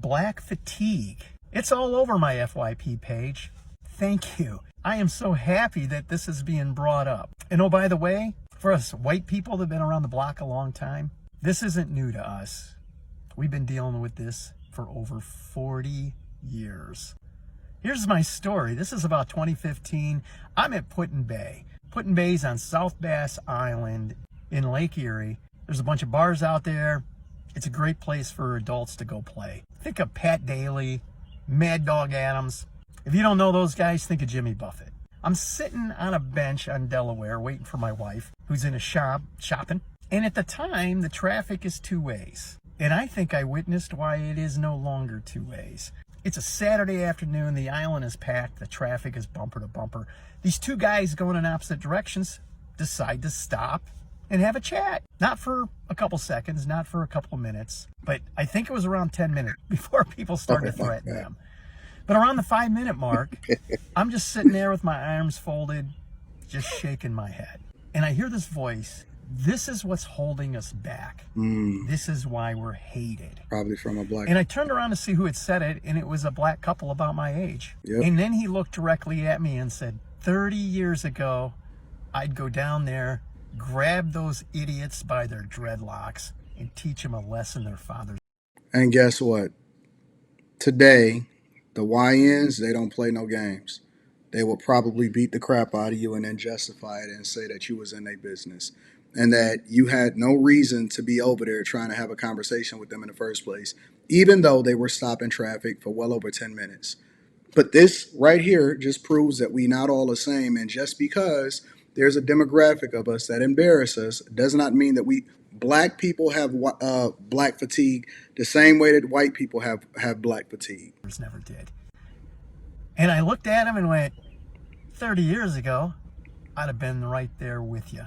black fatigue. It's all over my FYP page. Thank you. I am so happy that this is being brought up. And oh, by the way, for us white people that have been around the block a long time, this isn't new to us. We've been dealing with this for over 40 years. Here's my story. This is about 2015. I'm at Put-in Bay. Put-in Bay's on South Bass Island in Lake Erie. There's a bunch of bars out there. It's a great place for adults to go play. Think of Pat Daly, Mad Dog Adams. If you don't know those guys, think of Jimmy Buffett. I'm sitting on a bench on Delaware waiting for my wife, who's in a shop shopping. And at the time, the traffic is two ways. And I think I witnessed why it is no longer two ways. It's a Saturday afternoon. The island is packed. The traffic is bumper to bumper. These two guys going in opposite directions decide to stop and have a chat. Not for a couple seconds, not for a couple minutes, but I think it was around 10 minutes before people started to threaten them. But around the 5-minute mark, I'm just sitting there with my arms folded, just shaking my head. And I hear this voice. This is what's holding us back. This is why we're hated. Probably from a black. And I turned around to see who had said it, and it was a black couple about my age. Yep. And then he looked directly at me and said, 30 years ago, I'd go down there, grab those idiots by their dreadlocks, and teach them a lesson their fathers. And guess what? Today, the YNs, they don't play no games. They will probably beat the crap out of you and then justify it and say that you was in their business and that you had no reason to be over there trying to have a conversation with them in the first place, even though they were stopping traffic for well over 10 minutes. But this right here just proves that we not all the same. And just because there's a demographic of us that embarrass us does not mean that black people have black fatigue the same way that white people have black fatigue. Never did. And I looked at him and went, 30 years ago, I'd have been right there with you.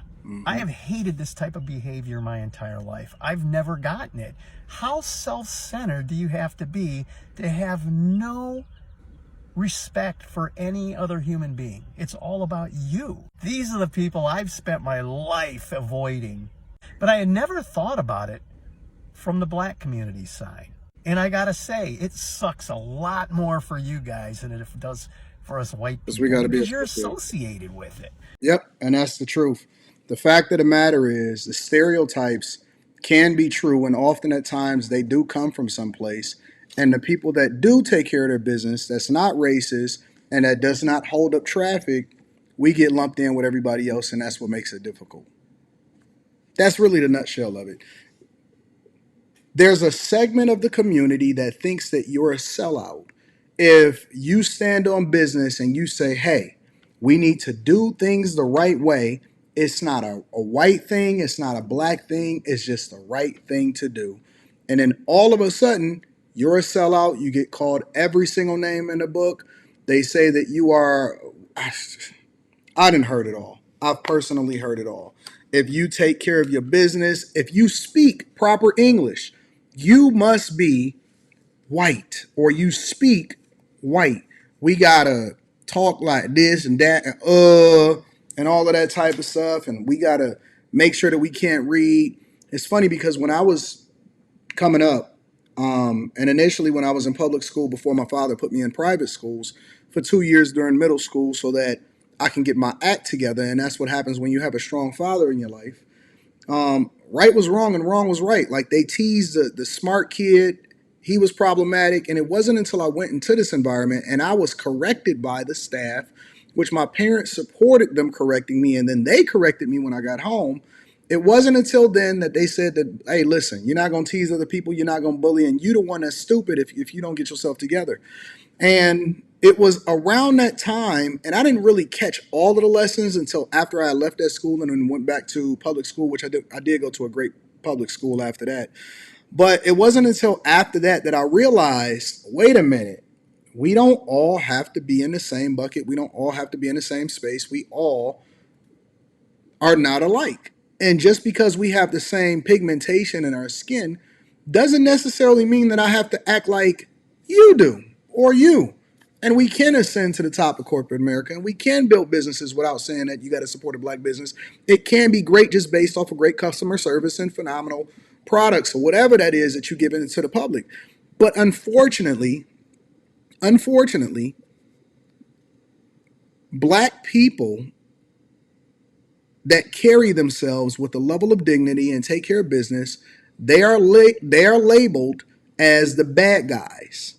I have hated this type of behavior my entire life. I've never gotten it. How self-centered do you have to have no respect for any other human being? It's all about you. These are the people I've spent my life avoiding. But I had never thought about it from the black community side. And I gotta say, it sucks a lot more for you guys than it does for us white people. Because you're associated with it. Yep, and that's the truth. The fact of the matter is, the stereotypes can be true, and often at times they do come from someplace. And the people that do take care of their business, that's not racist, and that does not hold up traffic, we get lumped in with everybody else, and that's what makes it difficult. That's really the nutshell of it. There's a segment of the community that thinks that you're a sellout. If you stand on business and you say, hey, we need to do things the right way, it's not a white thing, it's not a black thing, it's just the right thing to do. And then all of a sudden, you're a sellout. You get called every single name in the book. They say that you are, I didn't heard it all. I've personally heard it all. If you take care of your business, if you speak proper English, you must be white or you speak white. We gotta talk like this and that and all of that type of stuff. And we gotta make sure that we can't read. It's funny because when I was coming up, and initially when I was in public school before my father put me in private schools for 2 years during middle school so that I can get my act together. And that's what happens when you have a strong father in your life. Right was wrong and wrong was right. Like they teased the smart kid. He was problematic. And it wasn't until I went into this environment and I was corrected by the staff, which my parents supported them correcting me. And then they corrected me when I got home. It wasn't until then that they said that, hey, listen, you're not going to tease other people. You're not going to bully. And you're the one that's stupid if you don't get yourself together. And it was around that time, and I didn't really catch all of the lessons until after I left that school and then went back to public school, which I did go to a great public school after that. But it wasn't until after that that I realized, wait a minute, we don't all have to be in the same bucket. We don't all have to be in the same space. We all are not alike. And just because we have the same pigmentation in our skin doesn't necessarily mean that I have to act like you do or you. And we can ascend to the top of corporate America, and we can build businesses without saying that you got to support a black business. It can be great just based off of great customer service and phenomenal products or whatever that is that you give into the public. But unfortunately, black people that carry themselves with a level of dignity and take care of business, they are labeled as the bad guys.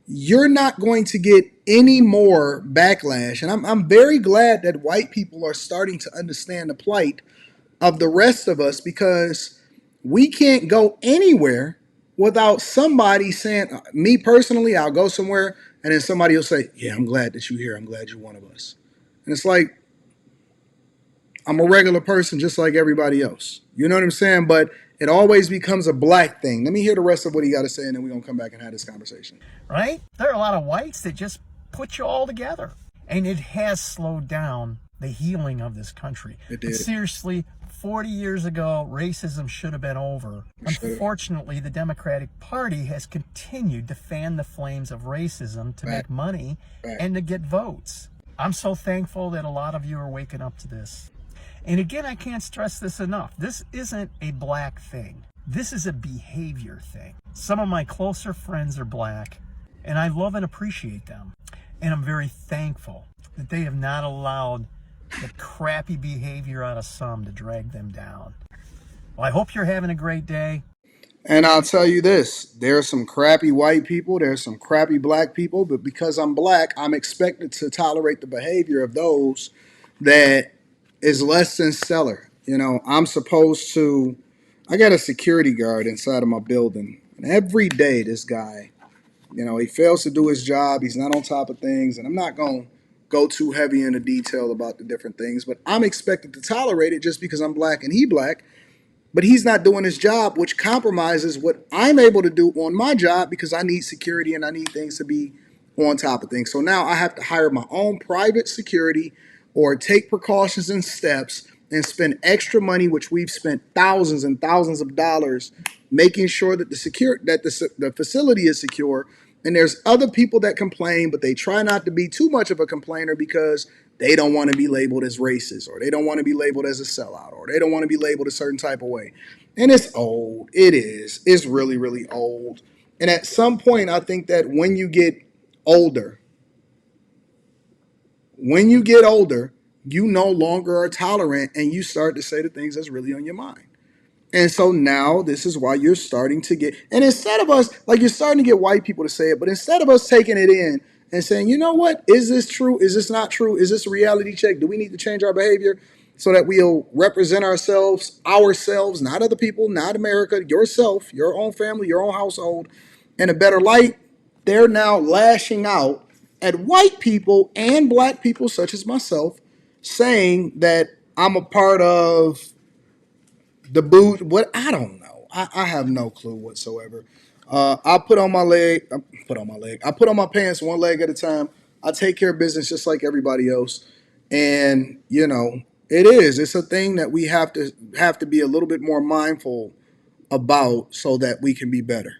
You're not going to get any more backlash, and I'm very glad that white people are starting to understand the plight of the rest of us, because we can't go anywhere without somebody saying, me personally, I'll go somewhere and then somebody will say, yeah, I'm glad that you're here. I'm glad you're one of us. And it's like, I'm a regular person just like everybody else. You know what I'm saying? But it always becomes a black thing. Let me hear the rest of what he got to say, and then we're going to come back and have this conversation. Right? There are a lot of whites that just put you all together. And it has slowed down the healing of this country. It did. But seriously, 40 years ago, racism should have been over. Unfortunately, the Democratic Party has continued to fan the flames of racism to make money and to get votes. I'm so thankful that a lot of you are waking up to this. And again, I can't stress this enough. This isn't a black thing. This is a behavior thing. Some of my closer friends are black, and I love and appreciate them. And I'm very thankful that they have not allowed the crappy behavior out of some to drag them down. Well, I hope you're having a great day. And I'll tell you this, there's some crappy white people, there's some crappy black people, but because I'm black, I'm expected to tolerate the behavior of those that is less than stellar. You know, I got a security guard inside of my building. And every day this guy, you know, he fails to do his job. He's not on top of things. And I'm not going to go too heavy into detail about the different things, but I'm expected to tolerate it just because I'm black and he black. But he's not doing his job, which compromises what I'm able to do on my job, because I need security and I need things to be on top of things. So now I have to hire my own private security or take precautions and steps and spend extra money, which we've spent thousands and thousands of dollars making sure that the facility is secure. And there's other people that complain, but they try not to be too much of a complainer because they don't want to be labeled as racist, or they don't want to be labeled as a sellout, or they don't want to be labeled a certain type of way. And it's old. It is. It's really, really old. And at some point, I think that when you get older, you no longer are tolerant and you start to say the things that's really on your mind. And so now this is why you're starting to get, and instead of us, like, you're starting to get white people to say it, but instead of us taking it in and saying, you know what, is this true? Is this not true? Is this a reality check? Do we need to change our behavior so that we'll represent ourselves, not other people, not America, yourself, your own family, your own household in a better light? They're now lashing out at white people and black people such as myself, saying that I'm a part of the boot, what, I don't know. I have no clue whatsoever. I put on my leg. I put on my pants one leg at a time. I take care of business just like everybody else. And you know, it's a thing that we have to be a little bit more mindful about so that we can be better.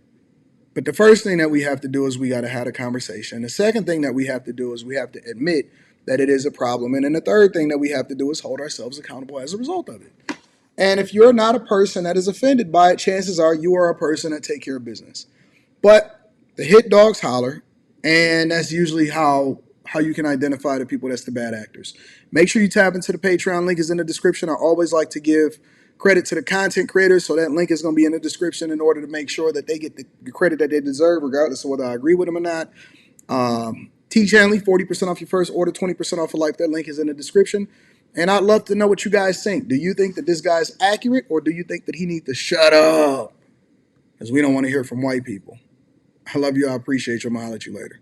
But the first thing that we have to do is we got to have a conversation. The second thing that we have to do is we have to admit that it is a problem. And then the third thing that we have to do is hold ourselves accountable as a result of it. And if you're not a person that is offended by it, chances are you are a person that take care of business. But the hit dogs holler, and that's usually how you can identify the people that's the bad actors. Make sure you tap into the Patreon. Link is in the description. I always like to give credit to the content creators, so that link is going to be in the description in order to make sure that they get the credit that they deserve, regardless of whether I agree with them or not. T Chanley, 40% off your first order, 20% off for life. That link is in the description. And I'd love to know what you guys think. Do you think that this guy's accurate, or do you think that he needs to shut up? Because we don't want to hear from white people. I love you. I appreciate you. I'm going to holler at you later.